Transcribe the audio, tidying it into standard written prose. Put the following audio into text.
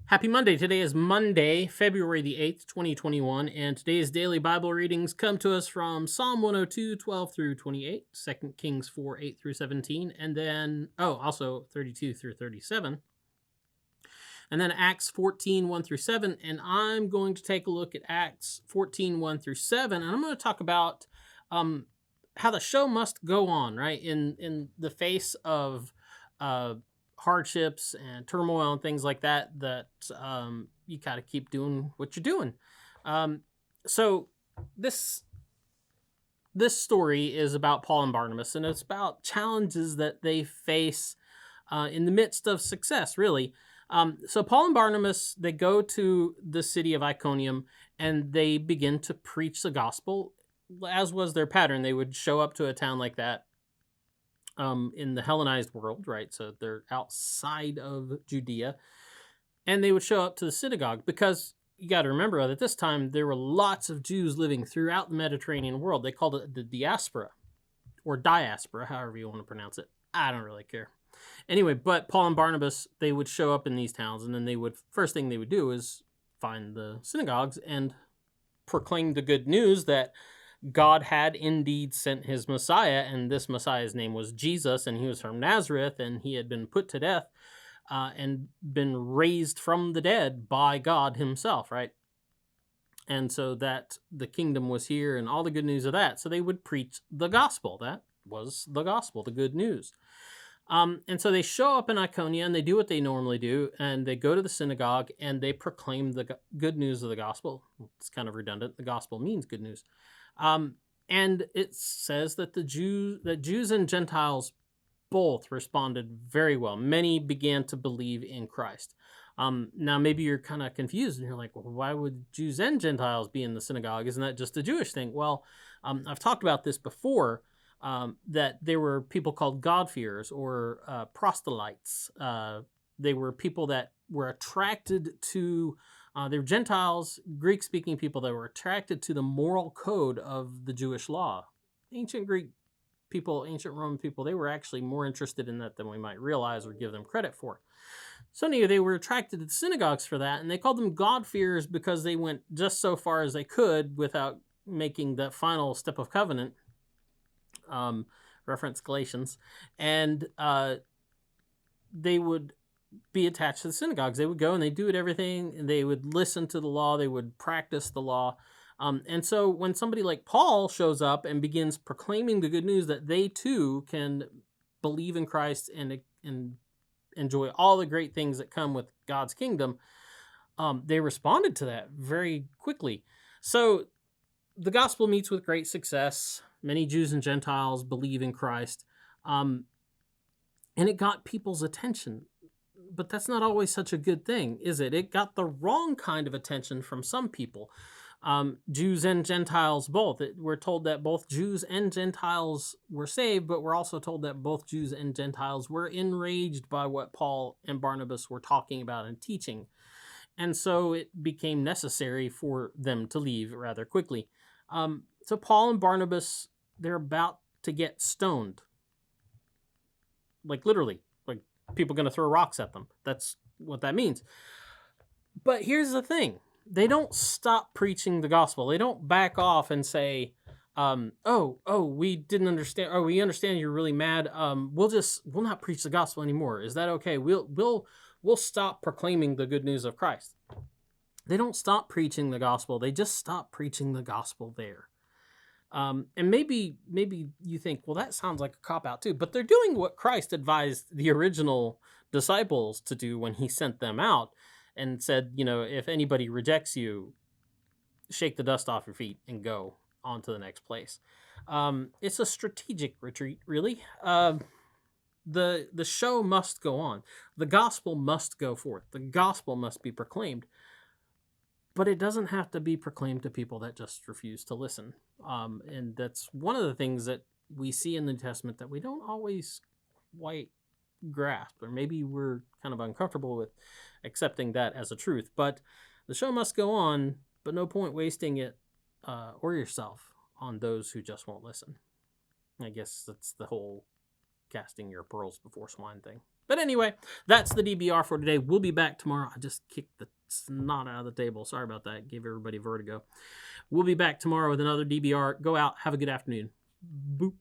Happy Monday. Today is Monday, February the 8th, 2021, and today's daily Bible readings come to us from Psalm 102, 12 through 28, 2 Kings 4, 8 through 17, and then, also 32 through 37, and then Acts 14, 1 through 7, and I'm going to take a look at Acts 14, 1 through 7, and I'm going to talk about how the show must go on, right, in the face of hardships and turmoil and things like that you got to keep doing what you're doing. So this story is about Paul and Barnabas, and it's about challenges that they face in the midst of success, really. So Paul and Barnabas, they go to the city of Iconium and they begin to preach the gospel, as was their pattern. They would show up to a town like that in the Hellenized world, right? So they're outside of Judea, and they would show up to the synagogue because you got to remember that at this time there were lots of Jews living throughout the Mediterranean world. They called it the diaspora or diaspora, however you want to pronounce it. I don't really care. Anyway, but Paul and Barnabas, they would show up in these towns, and then first thing they would do is find the synagogues and proclaim the good news that God had indeed sent his Messiah, and this Messiah's name was Jesus, and he was from Nazareth, and he had been put to death and been raised from the dead by God himself, right? And so that the kingdom was here and all the good news of that. So they would preach the gospel. That was the gospel, the good news. And so they show up in Iconium, and they do what they normally do, and they go to the synagogue, and they proclaim the good news of the gospel. It's kind of redundant. The gospel means good news. And it says that Jews and Gentiles both responded very well. Many began to believe in Christ. Now, maybe you're kind of confused, and you're like, well, why would Jews and Gentiles be in the synagogue? Isn't that just a Jewish thing? Well, I've talked about this before, that there were people called God-fearers or proselytes. They were people that were attracted to they were Gentiles, Greek-speaking people that were attracted to the moral code of the Jewish law. Ancient Greek people, ancient Roman people, they were actually more interested in that than we might realize or give them credit for. So anyway, they were attracted to the synagogues for that, and they called them God-fearers because they went just so far as they could without making that final step of covenant. Reference Galatians. And they would be attached to the synagogues. They would go and they do everything, and they would listen to the law. They would practice the law. And so when somebody like Paul shows up and begins proclaiming the good news that they too can believe in Christ and enjoy all the great things that come with God's kingdom, they responded to that very quickly. So the gospel meets with great success. Many Jews and Gentiles believe in Christ. And it got people's attention. But that's not always such a good thing, is it? It got the wrong kind of attention from some people. Jews and Gentiles both. We're told that both Jews and Gentiles were saved, but we're also told that both Jews and Gentiles were enraged by what Paul and Barnabas were talking about and teaching. And so it became necessary for them to leave rather quickly. So Paul and Barnabas, they're about to get stoned. Like literally. Like people going to throw rocks at them. That's what that means. But here's the thing. They don't stop preaching the gospel. They don't back off and say, we didn't understand. Oh, we understand you're really mad. We'll not preach the gospel anymore. Is that okay? We'll stop proclaiming the good news of Christ. They don't stop preaching the gospel. They just stop preaching the gospel there. And maybe you think, well, that sounds like a cop-out too. But they're doing what Christ advised the original disciples to do when he sent them out and said, if anybody rejects you, shake the dust off your feet and go on to the next place. It's a strategic retreat, really. The show must go on. The gospel must go forth. The gospel must be proclaimed. But it doesn't have to be proclaimed to people that just refuse to listen. And that's one of the things that we see in the New Testament that we don't always quite grasp, or maybe we're kind of uncomfortable with accepting that as a truth. But the show must go on, but no point wasting it or yourself on those who just won't listen. I guess that's the whole casting your pearls before swine thing. But anyway, that's the DBR for today. We'll be back tomorrow. I just kicked the snot out of the table. Sorry about that. Gave everybody vertigo. We'll be back tomorrow with another DBR. Go out. Have a good afternoon. Boop.